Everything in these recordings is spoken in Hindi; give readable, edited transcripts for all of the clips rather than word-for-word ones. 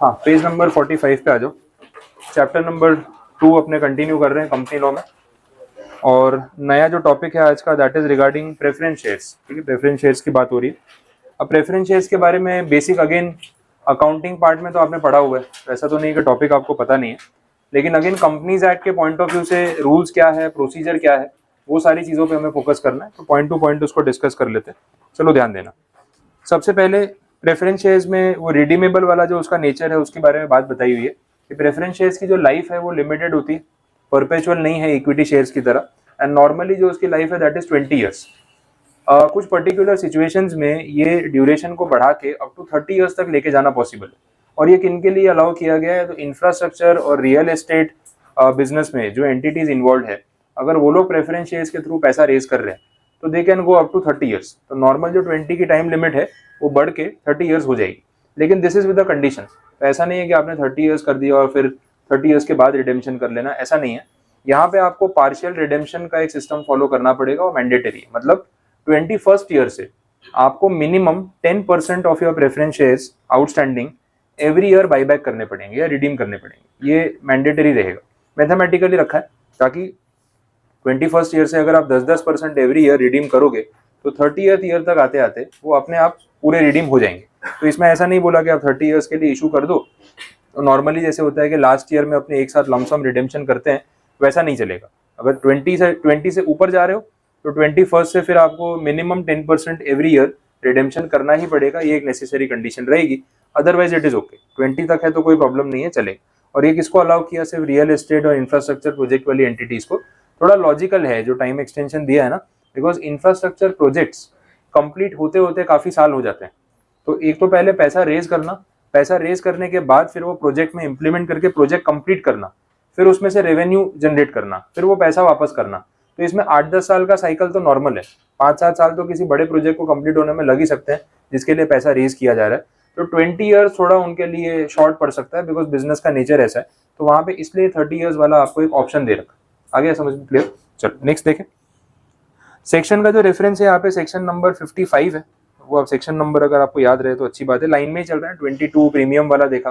हाँ, पेज नंबर 45 पे आ जाओ। चैप्टर नंबर 2 अपने कंटिन्यू कर रहे हैं कंपनी लॉ में, और नया जो टॉपिक है आज का that is regarding preference shares. ठीक है, प्रेफरेंस शेयर्स की बात हो रही है। अब प्रेफरेंस शेयर्स के बारे में बेसिक अगेन अकाउंटिंग पार्ट में तो आपने पढ़ा हुआ है, ऐसा तो नहीं कि टॉपिक आपको पता नहीं है, लेकिन अगेन कंपनीज एक्ट के पॉइंट ऑफ व्यू से रूल्स क्या है, प्रोसीजर क्या है, वो सारी चीज़ों पे हमें फोकस करना है। तो पॉइंट टू पॉइंट उसको डिस्कस कर लेते हैं। चलो ध्यान देना। सबसे पहले प्रेफरेंस शेयर्स में वो रिडीमेबल वाला जो उसका नेचर है उसके बारे में बात बताई हुई है कि प्रेफरेंस शेयर्स की जो लाइफ है वो लिमिटेड होती है, परपेचुअल नहीं है इक्विटी शेयर्स की तरह। एंड नॉर्मली जो उसकी लाइफ है दैट इज 20 ईयर्स। कुछ पर्टिकुलर सिचुएशंस में ये ड्यूरेशन को बढ़ा के अप टू 30 ईयर्स तक लेके जाना पॉसिबल है। और ये किन के लिए अलाउ किया गया है? तो इंफ्रास्ट्रक्चर और रियल एस्टेट बिजनेस में जो एंटिटीज इन्वॉल्व है, अगर वो लोग प्रेफरेंस शेयर्स के थ्रू पैसा रेज कर रहे हैं तो they can go up to 30 years. तो नॉर्मल जो 20 की टाइम लिमिट है वो बढ़ के 30 ईयर्स हो जाएगी, लेकिन this is with the condition. तो ऐसा नहीं है कि आपने 30 ईयर्स कर दिया और फिर 30 ईयर्स के बाद रिडेम्पशन कर लेना, ऐसा नहीं है। यहाँ पे आपको पार्शियल रिडेम्पशन का एक सिस्टम फॉलो करना पड़ेगा, वो मैंडेटरी। मतलब 21st ईयर से आपको minimum 10% of your preference shares outstanding every year buyback करने पड़ेंगे या रिडीम करने पड़ेंगे। ये मैंडेटरी रहेगा, मैथमेटिकली रखा है, ताकि 21st ईयर से अगर आप 10% एवरी ईयर रिडीम करोगे तो 30th ईयर तक आते आते वो अपने आप पूरे रिडीम हो जाएंगे। तो इसमें ऐसा नहीं बोला कि आप 30 ईयर्स के लिए इशू कर दो। तो नॉर्मली जैसे होता है कि लास्ट ईयर में अपने एक साथ लमसम रिडेम्पशन करते हैं, वैसा नहीं चलेगा। अगर 20 से ऊपर जा रहे हो तो 21st से फिर आपको मिनिमम 10% एवरी ईयर रिडेम्पशन करना ही पड़ेगा। ये एक नेसेसरी कंडीशन रहेगी, अदरवाइज इट इज ओके। 20 तक है तो कोई प्रॉब्लम नहीं है, चलेगा। और ये किसको अलाउ किया? सिर्फ रियल एस्टेट और इंफ्रास्ट्रक्चर प्रोजेक्ट वाली एंटिटीज को। थोड़ा लॉजिकल है जो टाइम एक्सटेंशन दिया है ना, बिकॉज इंफ्रास्ट्रक्चर प्रोजेक्ट्स कंप्लीट होते होते काफी साल हो जाते हैं। तो एक तो पहले पैसा रेज करना, पैसा रेज करने के बाद फिर वो प्रोजेक्ट में इंप्लीमेंट करके प्रोजेक्ट कंप्लीट करना, फिर उसमें से रेवेन्यू जनरेट करना, फिर वो पैसा वापस करना। तो इसमें 8-10 साल का साइकिल तो नॉर्मल है। 5-7 साल तो किसी बड़े प्रोजेक्ट को कंप्लीट होने में लग ही सकते हैं जिसके लिए पैसा रेज किया जा रहा है। तो 20 ईयर्स थोड़ा उनके लिए शॉर्ट पड़ सकता है, बिकॉज बिजनेस का नेचर ऐसा है। तो वहां पे इसलिए 30 ईयर्स वाला आपको एक ऑप्शन दे रखा। आगे समझ में क्लियर? चलो नेक्स्ट देखें। सेक्शन का जो रेफरेंस है यहाँ पे सेक्शन नंबर 55 है। वो अब सेक्शन नंबर अगर आपको याद रहे तो अच्छी बात है, लाइन में ही चल रहा है। 22 प्रीमियम वाला देखा,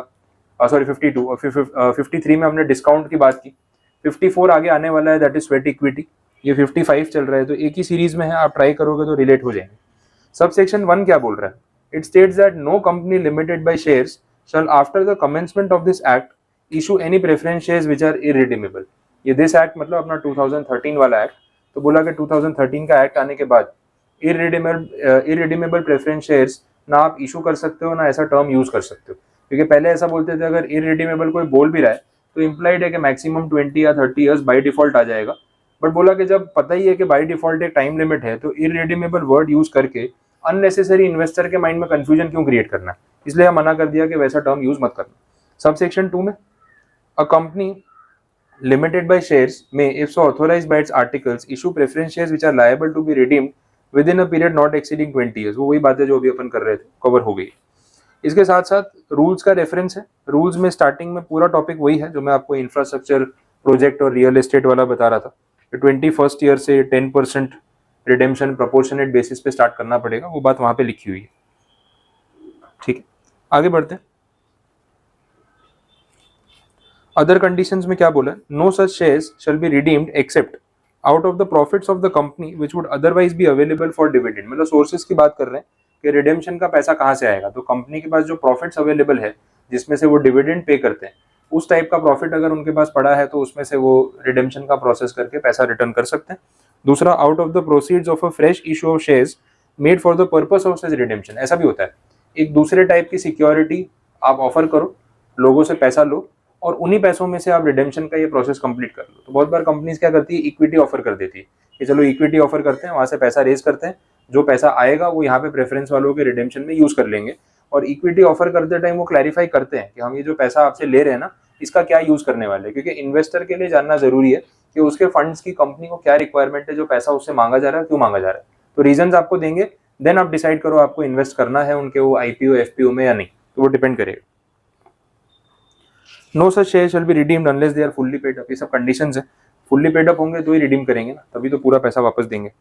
सॉरी 52, और फिर 53 में हमने डिस्काउंट की बात की। 54 आगे आने वाला है, दैट इज स्वेट इक्विटी। ये 55 चल रहा है, तो एक ही सीरीज में है, आप ट्राई करोगे तो रिलेट हो जाएंगे। सब सेक्शन 1 क्या बोल रहा है? It states that no company limited by shares shall after the commencement of this act issue any preference shares which are irredeemable. ये दिस एक्ट मतलब अपना 2013 वाला एक्ट। तो बोला कि 2013 का एक्ट आने के बाद इररिडीमेबल प्रेफरेंस शेयर्स ना आप इशू कर सकते हो, ना ऐसा टर्म यूज कर सकते हो। क्योंकि पहले ऐसा बोलते थे अगर इररिडीमेबल कोई बोल भी रहा है तो इम्प्लाइड है कि मैक्सिमम 20 या 30 ईयर्स बाय डिफॉल्ट आ जाएगा। बट बोला कि जब पता ही है कि बाय डिफॉल्ट एक टाइम लिमिट है, तो इररिडीमेबल वर्ड यूज करके अननेसेसरी इन्वेस्टर के माइंड में कंफ्यूजन क्यों क्रिएट करना है, इसलिए हम मना कर दिया कि वैसा टर्म यूज मत करना। सब सेक्शन 2 में a company limited by shares may, if so authorized by its articles, issue preference shares which are liable to be redeemed within a period not exceeding 20 years। वो वही बातें जो अभी अपन कर रहे थे कवर हो गई। इसके साथ साथ रूल्स का रेफरेंस है। रूल्स में स्टार्टिंग में पूरा टॉपिक वही है जो मैं आपको इंफ्रास्ट्रक्चर प्रोजेक्ट और रियल एस्टेट वाला बता रहा था। 21st ईयर से 10% रिडेम्पशन प्रोपोर्शनेट बेसिस पे स्टार्ट करना पड़ेगा, वो बात वहां पे लिखी हुई है। ठीक है, आगे बढ़ते हैं। अदर कंडीशंस में क्या बोला? No such shares shall be redeemed except out of the profits of the company which would otherwise be available for dividend. मतलब सोर्सेज की बात कर रहे हैं कि रिडेम्पशन का पैसा कहाँ से आएगा। तो कंपनी के पास जो प्रॉफिट्स अवेलेबल है जिसमें से वो डिविडेंड पे करते हैं, उस टाइप का प्रॉफिट अगर उनके पास पड़ा है तो उसमें से वो रिडेम्पशन का प्रोसेस करके पैसा रिटर्न कर सकते हैं। दूसरा, out of the proceeds of a fresh issue of shares made for the purpose of such redemption. ऐसा भी होता है, एक दूसरे टाइप की सिक्योरिटी आप ऑफर करो, लोगों से पैसा लो और उन्हीं पैसों में से आप रिडेम्पशन का ये प्रोसेस कंप्लीट कर लो। तो बहुत बार कंपनीज क्या करती है, इक्विटी ऑफर कर देती है कि चलो इक्विटी ऑफर करते हैं, वहां से पैसा रेज करते हैं, जो पैसा आएगा वो यहाँ पे प्रेफरेंस वालों के रिडेम्पशन में यूज कर लेंगे। और इक्विटी ऑफर करते टाइम वो क्लैरिफाई करते हैं कि हम ये जो पैसा आपसे ले रहे हैं ना, इसका क्या यूज करने वाले हैं। क्योंकि इन्वेस्टर के लिए जानना जरूरी है कि उसके फंड्स की कंपनी को क्या रिक्वायरमेंट है, जो पैसा उससे मांगा जा रहा है क्यों मांगा जा रहा है। तो रीजन आपको देंगे, देन आप डिसाइड करो आपको इन्वेस्ट करना है उनके वो आईपीओ एफपीओ में या नहीं, तो वो डिपेंड करेगा। No such share shall be redeemed unless they are fully paid up. ये सब कंडीशंस है, फुल्ली पेड अप होंगे तो ही रिडीम करेंगे ना, तभी तो पूरा पैसा वापस देंगे।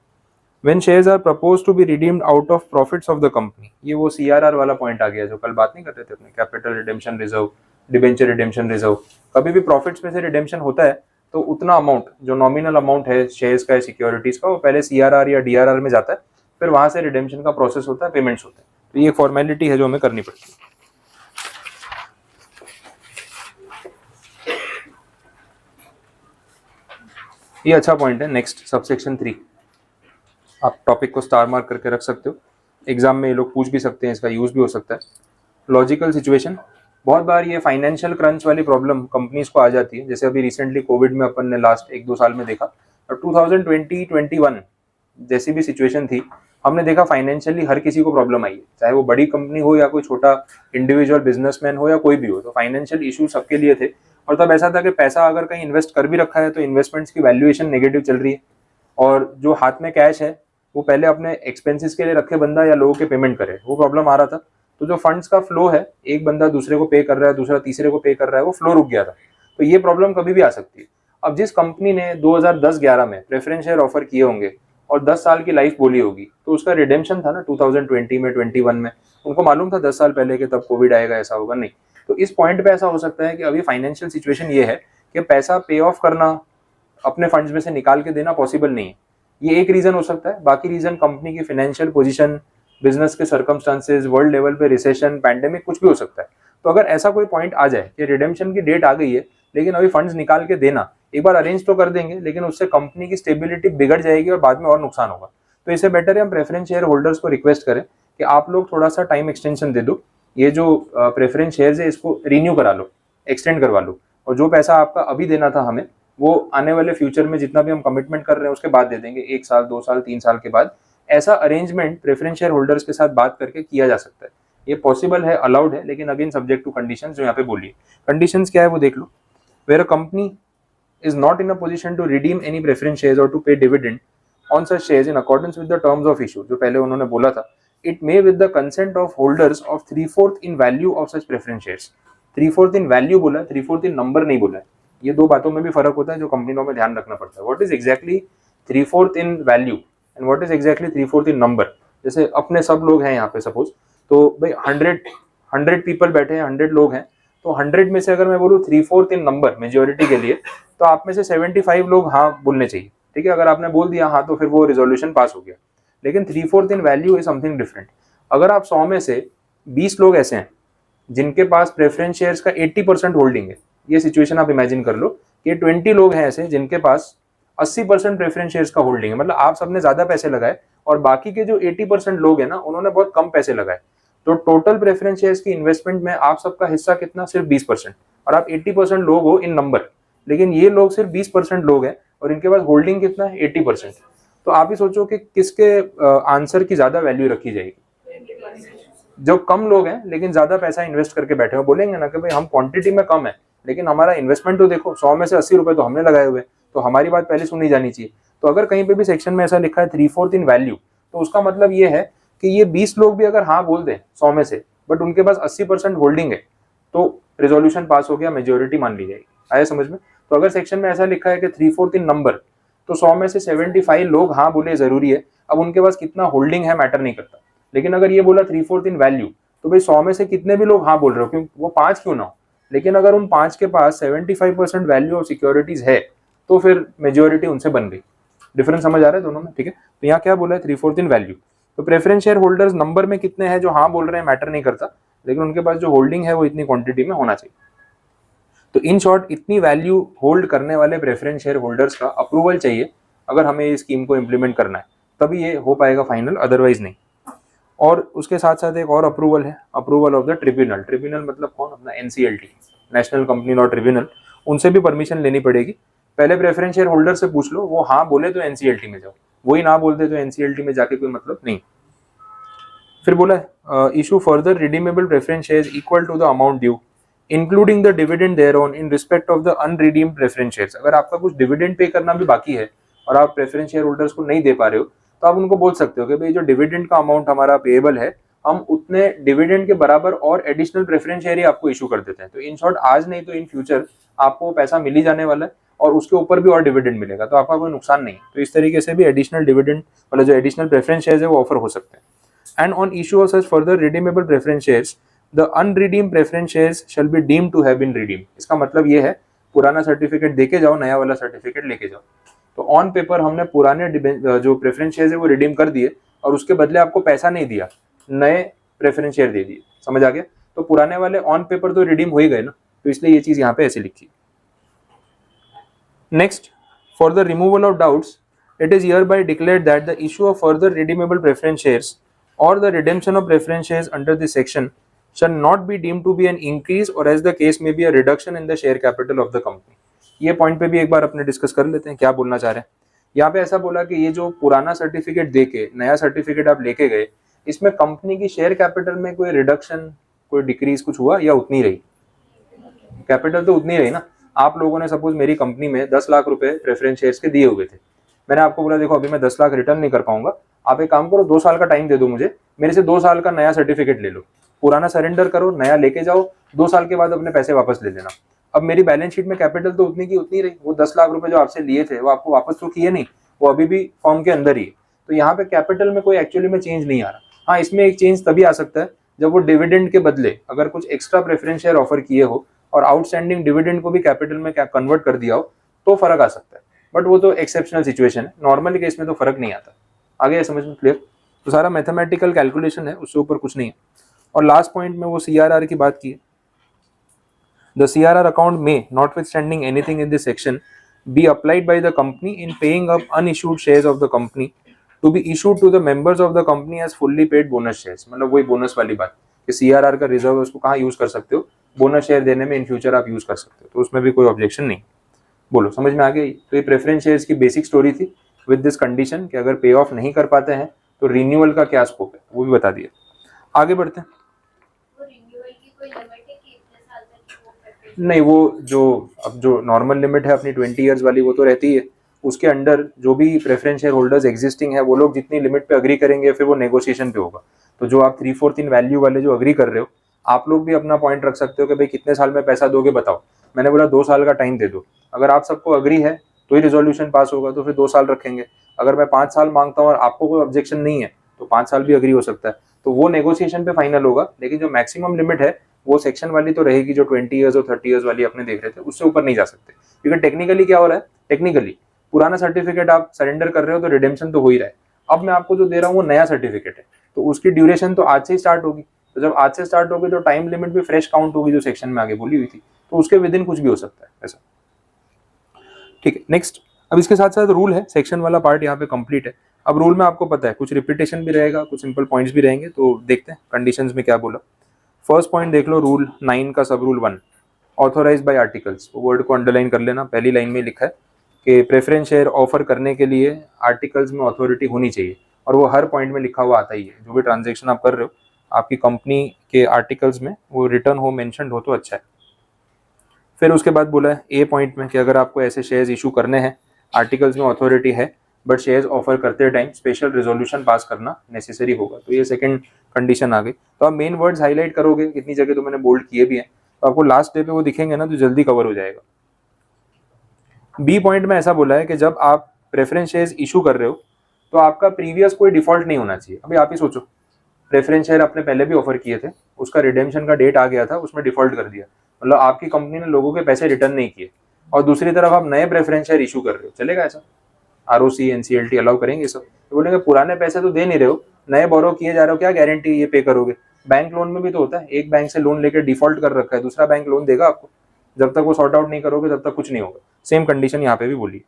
When shares are propose to be redeemed out of profits of the company, ये वो CRR वाला पॉइंट आ गया जो कल बात नहीं कर रहे थे अपने, capital redemption reserve, debenture redemption reserve. कभी भी प्रॉफिट्स में से रिडेम्पशन होता है तो उतना अमाउंट जो नॉमिनल अमाउंट है शेयर्स का, सिक्योरिटीज का, वो पहले CRR या DRR में जाता है, फिर वहां से रिडेम्पशन का प्रोसेस होता है, पेमेंट्स होते हैं। तो ये फॉर्मेलिटी है जो हमें करनी पड़ती है। ये अच्छा पॉइंट है। नेक्स्ट सबसेक्शन 3, आप टॉपिक को स्टार मार्क करके रख सकते हो, एग्जाम में ये लोग पूछ भी सकते हैं, इसका यूज भी हो सकता है। लॉजिकल सिचुएशन, बहुत बार ये फाइनेंशियल क्रंच वाली प्रॉब्लम कंपनीज को आ जाती है, जैसे अभी रिसेंटली कोविड में अपन ने लास्ट 1-2 साल में देखा, और 2020-21 जैसी भी सिचुएशन थी, हमने देखा फाइनेंशियली हर किसी को प्रॉब्लम आई है, चाहे वो बड़ी कंपनी हो या कोई छोटा इंडिविजुअल बिजनेसमैन हो या कोई भी हो, तो फाइनेंशियल इशू सबके लिए थे। और तब ऐसा था कि पैसा अगर कहीं इन्वेस्ट कर भी रखा है तो इन्वेस्टमेंट्स की वैल्यूएशन नेगेटिव चल रही है, और जो हाथ में कैश है वो पहले अपने एक्सपेंसेस के लिए रखे बंदा या लोगों के पेमेंट करे, वो प्रॉब्लम आ रहा था। तो जो फंड्स का फ्लो है, एक बंदा दूसरे को पे कर रहा है, दूसरा तीसरे को पे कर रहा है, वो फ्लो रुक गया था। तो ये प्रॉब्लम कभी भी आ सकती है। अब जिस कंपनी ने 2010-11 में प्रेफरेंस शेयर ऑफर किए होंगे और 10 साल की लाइफ बोली होगी, तो उसका रिडेम्पशन था ना 2020 में, 21 में, उनको मालूम था 10 साल पहले कि तब कोविड आएगा, ऐसा होगा नहीं। तो इस पॉइंट पे ऐसा हो सकता है कि अभी फाइनेंशियल सिचुएशन ये है कि पैसा पे ऑफ करना, अपने फंड्स में से निकाल के देना पॉसिबल नहीं है। ये एक रीजन हो सकता है। बाकी रीजन कंपनी की फाइनेंशियल पोजीशन, बिजनेस के सर्कमस्टांसेस, वर्ल्ड लेवल पे रिसेशन, पैंडेमिक, कुछ भी हो सकता है। तो अगर ऐसा कोई पॉइंट आ जाए कि रिडेम्पशन की डेट आ गई है लेकिन अभी फंड्स निकाल के देना, एक बार अरेंज तो कर देंगे लेकिन उससे कंपनी की स्टेबिलिटी बिगड़ जाएगी और बाद में और नुकसान होगा। तो इससे बेटर है हम प्रेफरेंस शेयर होल्डर्स को रिक्वेस्ट करें कि आप लोग थोड़ा सा टाइम एक्सटेंशन दे दो, ये जो प्रेफरेंस शेयर्स है इसको रिन्यू करा लो, एक्सटेंड करवा लो, और जो पैसा आपका अभी देना था हमें, वो आने वाले फ्यूचर में जितना भी हम कमिटमेंट कर रहे हैं उसके बाद दे देंगे, 1 साल, 2 साल, 3 साल के बाद। ऐसा अरेंजमेंट प्रेफरेंस शेयर होल्डर्स के साथ बात करके किया जा सकता है। ये पॉसिबल है, अलाउड है, लेकिन अगेन सब्जेक्ट टू कंडीशंस जो यहाँ पे बोली। कंडीशंस क्या है वो देख लो। Where a company is not in a position to redeem any preference shares or to pay dividend on such shares in accordance with the terms of issue, जो पहले उन्होंने बोला था, it may with the consent of holders of 3/4 in value of such preference shares। 3/4 in value बोला है, 3/4 in number नहीं बोला है। ये दो बातों में भी फर्क होता है जो कंपनी लॉ में ध्यान रखना पड़ता है। What is exactly 3/4 in value and what is exactly 3/4 in number। जैसे अपने सब लोग हैं यहाँ पे सपोज, तो भाई 100 पीपल बैठे हैं, 100 लोग हैं, तो 100 में से अगर मैं बोलूँ 3/4 इन नंबर मेजोरिटी के लिए, तो आप में से 75 लोग हाँ बोलने चाहिए, ठीक है। अगर आपने बोल दिया हाँ तो फिर वो रिजोल्यूशन पास हो गया। लेकिन 3/4 इन वैल्यू इज समथिंग डिफरेंट। अगर आप 100 में से 20 लोग ऐसे हैं जिनके पास प्रेफरेंस शेयर्स का 80% होल्डिंग है, ये सिचुएशन आप इमेजिन कर लो कि 20 लोग हैं ऐसे जिनके पास 80% प्रेफरेंस शेयर्स का होल्डिंग है, मतलब आप सबने ज्यादा पैसे लगाए और बाकी के जो 80% लोग हैं ना, उन्होंने बहुत कम पैसे लगाए। तो टोटल प्रेफरेंस शेयर्स की इन्वेस्टमेंट में आप सबका हिस्सा कितना, सिर्फ 20%, और आप 80% लोग हो इन नंबर, लेकिन ये लोग सिर्फ 20% लोग हैं और इनके पास होल्डिंग कितना है, 80%। तो आप ही सोचो कि किसके आंसर की ज्यादा वैल्यू रखी जाएगी। जो कम लोग हैं लेकिन ज्यादा पैसा इन्वेस्ट करके बैठे हो, बोलेंगे ना कि भाई हम क्वांटिटी में कम है लेकिन हमारा इन्वेस्टमेंट तो देखो, 100 में से 80 रुपए तो हमने लगाए हुए, तो हमारी बात पहले सुनी जानी चाहिए। तो अगर कहीं पे भी सेक्शन में ऐसा लिखा है 3/4 इन वैल्यू, तो उसका मतलब ये है कि ये 20 लोग भी अगर हाँ बोल दें 100 में से, बट उनके पास 80% होल्डिंग है, तो रिजोल्यूशन पास हो गया, मेजोरिटी मान ली जाएगी। आया समझ में। तो अगर सेक्शन में ऐसा लिखा है कि 3/4 इन नंबर, तो 100 में से 75 लोग हाँ बोले जरूरी है। अब उनके पास कितना होल्डिंग है मैटर नहीं करता। लेकिन अगर ये बोला 3/4 इन वैल्यू, तो भाई 100 में से कितने भी लोग हाँ बोल रहे हो, क्योंकि वो 5 क्यों ना हो, लेकिन अगर उन 5 के पास 75% वैल्यू ऑफ सिक्योरिटीज है तो फिर मेजोरिटी उनसे बन गई। डिफरेंस समझ आ रहा है दोनों में, ठीक है। तो यहाँ क्या बोला है 3/4 इन वैल्यू। तो प्रेफरेंस शेयर होल्डर्स नंबर में कितने हैं जो हाँ बोल रहे हैं मैटर नहीं करता, लेकिन उनके पास जो होल्डिंग है वो इतनी क्वांटिटी में होना चाहिए। तो इन शॉर्ट इतनी वैल्यू होल्ड करने वाले प्रेफरेंस शेयर होल्डर्स का अप्रूवल चाहिए अगर हमें इस स्कीम को इम्प्लीमेंट करना है, तभी ये हो पाएगा फाइनल, अदरवाइज नहीं। और उसके साथ साथ एक और अप्रूवल है, approval of the tribunal. Tribunal मतलब कौन, अपना NCLT, national company law tribunal. उनसे भी परमिशन लेनी पड़ेगी। पहले प्रेफरेंस शेयर होल्डर से पूछ लो, वो हाँ बोले तो NCLT में जाओ, वही ना बोलते तो NCLT में जाके कोई मतलब नहीं। फिर बोला है issue further redeemable preference shares equal to the amount due including the dividend thereon in respect of the unredeemed preference shares. अगर आपका कुछ डिविडेंड पे करना भी बाकी है और आप प्रेफरेंस शेयर होल्डर्स को नहीं दे पा रहे हो, तो आप उनको बोल सकते हो कि भाई जो डिविडेंड का अमाउंट हमारा पेएबल है, हम उतने डिविडेंड के बराबर और एडिशनल प्रेफरेंस शेयर ही आपको इशू कर देते हैं। तो इन शॉर्ट आज नहीं तो इन फ्यूचर आपको पैसा मिल ही जाने वाला है, और उसके ऊपर भी और डिविडेंड मिलेगा, तो आपका कोई नुकसान नहीं है। तो इस तरीके से भी एडिशनल डिविडेंड मतलब जो एडिशनल प्रेफरेंस शेयर्स है वो ऑफर हो सकते हैं। And on issue of such further redeemable preference shares the unredeemed preference shares shall be deemed to have been redeemed. इसका मतलब ये है पुराना सर्टिफिकेट देके जाओ, नया वाला सर्टिफिकेट लेके जाओ। तो ऑन पेपर हमने पुराने जो प्रेफरेंस शेयर्स है वो रिडीम कर दिए और उसके बदले आपको पैसा नहीं दिया, नए प्रेफरेंस शेयर दे दिए। समझ आ गया? तो पुराने वाले ऑन पेपर तो रिडीम हो ही गए ना, तो इसलिए ये चीज यहाँ पे ऐसे लिखी। Next, for the removal of doubts it is hereby declared that the issue of further redeemable preference shares or the redemption of preference shares under this section shall not be deemed to be an increase or as the case may be a reduction in the share capital of the company। ये पॉइंट पे भी एक बार अपने डिस्कस कर लेते हैं क्या बोलना चाह रहे हैं। यहाँ पे ऐसा बोला कि ये जो पुराना सर्टिफिकेट दे के नया सर्टिफिकेट आप लेके गए, इसमें कंपनी की शेयर कैपिटल में कोई रिडक्शन कोई डिक्रीज कुछ हुआ या उतनी रही? कैपिटल तो उतनी रही ना। आप लोगों ने सपोज मेरी कंपनी में 10 लाख रुपए प्रेफरेंस शेयर्स के दिए हुए थे, मैंने आपको बोला देखो अभी मैं 10 लाख रिटर्न नहीं कर पाऊंगा, आप एक काम करो 2 साल का टाइम दे दो मुझे, मेरे से 2 साल का नया सर्टिफिकेट ले लो, पुराना सरेंडर करो, नया लेके जाओ, 2 साल के बाद अपने पैसे वापस ले लेना। अब मेरी बैलेंस शीट में कैपिटल तो उतनी की उतनी रही, वो 10 लाख रुपए जो आपसे लिए थे वो आपको वापस तो किए नहीं, वो अभी भी फॉर्म के अंदर ही है। तो यहाँ पे कैपिटल में कोई एक्चुअली में चेंज नहीं आ रहा। हाँ, इसमें एक चेंज तभी आ सकता है जब वो डिविडेंड के बदले अगर कुछ एक्स्ट्रा प्रेफरेंस शेयर ऑफर किए हो और आउटस्टैंडिंग डिविडेंड को भी कैपिटल में कन्वर्ट कर दिया हो तो फर्क आ सकता है, बट वो तो एक्सेप्शनल सिचुएशन है, नॉर्मली केस में तो फर्क नहीं आता। आगे समझ में क्लियर? तो सारा मैथमेटिकल कैलकुलेशन है, उससे ऊपर कुछ नहीं है। और लास्ट पॉइंट में वो CRR की बात की है। द CRR अकाउंट में notwithstanding anything in this section be applied by the company in paying up unissued shares of the company to be issued to the members of the company as fully paid bonus shares. मतलब वही बोनस वाली बात कि CRR का रिजर्व है उसको कहाँ यूज कर सकते हो, बोनस शेयर देने में इन फ्यूचर आप यूज कर सकते हो, तो उसमें भी कोई ऑब्जेक्शन नहीं। बोलो समझ में आ गया? तो ये प्रेफरेंस शेयर्स की बेसिक स्टोरी थी विद दिस कंडीशन कि अगर पे ऑफ नहीं कर पाते हैं तो रिन्यूअल का क्या स्कोप है वो भी बता दिया। आगे बढ़ते हैं। नहीं, वो जो अब जो नॉर्मल लिमिट है अपनी 20 ईयर्स वाली वो तो रहती है, उसके अंडर जो भी प्रेफरेंस शेयर होल्डर्स एग्जिस्टिंग है वो लोग जितनी लिमिट पे अग्री करेंगे फिर वो नेगोशिएशन पे होगा। तो जो आप 3/4 इन वैल्यू वाले जो अग्री कर रहे हो, आप लोग भी अपना पॉइंट रख सकते हो कि भाई कितने साल में पैसा दोगे बताओ। मैंने बोला 2 साल का टाइम दे दो, अगर आप सबको अग्री है तो ही रिजोल्यूशन पास होगा, तो फिर 2 साल रखेंगे। अगर मैं 5 साल मांगता हूँ और आपको कोई ऑब्जेक्शन नहीं है तो 5 साल भी अग्री हो सकता है, तो वो नेगोशिएशन पे फाइनल होगा। लेकिन जो मैक्सिमम लिमिट है वो सेक्शन वाली तो रहेगी, जो 20 ईयर्स और 30 ईयर्स वाली अपने देख रहे थे, उससे ऊपर नहीं जा सकते। क्योंकि टेक्निकली क्या हो रहा है, टेक्निकली पुराना सर्टिफिकेट आप सरेंडर कर रहे हो तो रिडेम्पशन तो हो ही रहा है। अब मैं आपको जो दे रहा हूँ वो नया सर्टिफिकेट है, तो उसकी ड्यूरेशन तो आज से ही स्टार्ट होगी। तो जब आज से स्टार्ट होगी तो टाइम लिमिट भी फ्रेश काउंट होगी जो सेक्शन में आगे बोली हुई थी, तो उसके विद इन कुछ भी हो सकता है ऐसा। ठीक है, नेक्स्ट। अब इसके साथ साथ रूल है, सेक्शन वाला पार्ट यहाँ पे कंप्लीट है। अब रूल में आपको पता है कुछ रिपीटेशन भी रहेगा, कुछ सिंपल पॉइंट्स भी रहेंगे, तो देखते हैं कंडीशंस में क्या बोला। फर्स्ट पॉइंट देख लो, रूल 9 का सब rule 1, authorize by articles. Word को अंडरलाइन कर लेना, पहली लाइन में लिखा है कि प्रेफरेंस शेयर ऑफर करने के लिए आर्टिकल्स में अथॉरिटी होनी चाहिए, और वो हर पॉइंट में लिखा हुआ आता ही है। जो भी ट्रांजेक्शन आप कर रहे हो आपकी कंपनी के आर्टिकल्स में वो रिटर्न हो, मेंशन हो तो अच्छा है। फिर उसके बाद बोला है ए पॉइंट में कि अगर आपको ऐसे शेयर्स इशू करने हैं, आर्टिकल्स में अथॉरिटी है, बट शेयर्स ऑफर करते टाइम स्पेशल रेजोल्यूशन पास करना नेसेसरी होगा। तो ये सेकंड कंडीशन आ गई। तो आप मेन वर्ड्स हाईलाइट करोगे, कितनी जगह तो मैंने बोल्ड किए भी हैं, तो आपको लास्ट डे पे वो दिखेंगे ना तो जल्दी कवर हो जाएगा। बी पॉइंट में ऐसा बोला है कि जब आप प्रेफरेंस शेयर्स इशू कर रहे हो तो आपका प्रीवियस कोई डिफॉल्ट नहीं होना चाहिए। अभी आप ही सोचो, प्रेफरेंस शेयर आपने पहले भी ऑफर किए थे, उसका रिडेम्पशन का डेट आ गया था, उसमें डिफॉल्ट कर दिया, मतलब आपकी कंपनी ने लोगों के पैसे रिटर्न नहीं किए, और दूसरी तरफ आप नए प्रेफरेंस शेयर इशू कर रहे हो, चलेगा ऐसा? ROC NCLT अलाउ करेंगे सब? तो बोलेंगे पुराने पैसे तो दे नहीं रहे हो, नए बोरो किए जा रहे हो, क्या गारंटी ये पे करोगे? बैंक लोन में भी तो होता है, एक बैंक से लोन लेकर डिफॉल्ट कर रखा है, दूसरा बैंक लोन देगा आपको, जब तक वो सॉर्ट आउट नहीं करोगे तब तक कुछ नहीं होगा। सेम कंडीशन यहाँ पे भी बोली।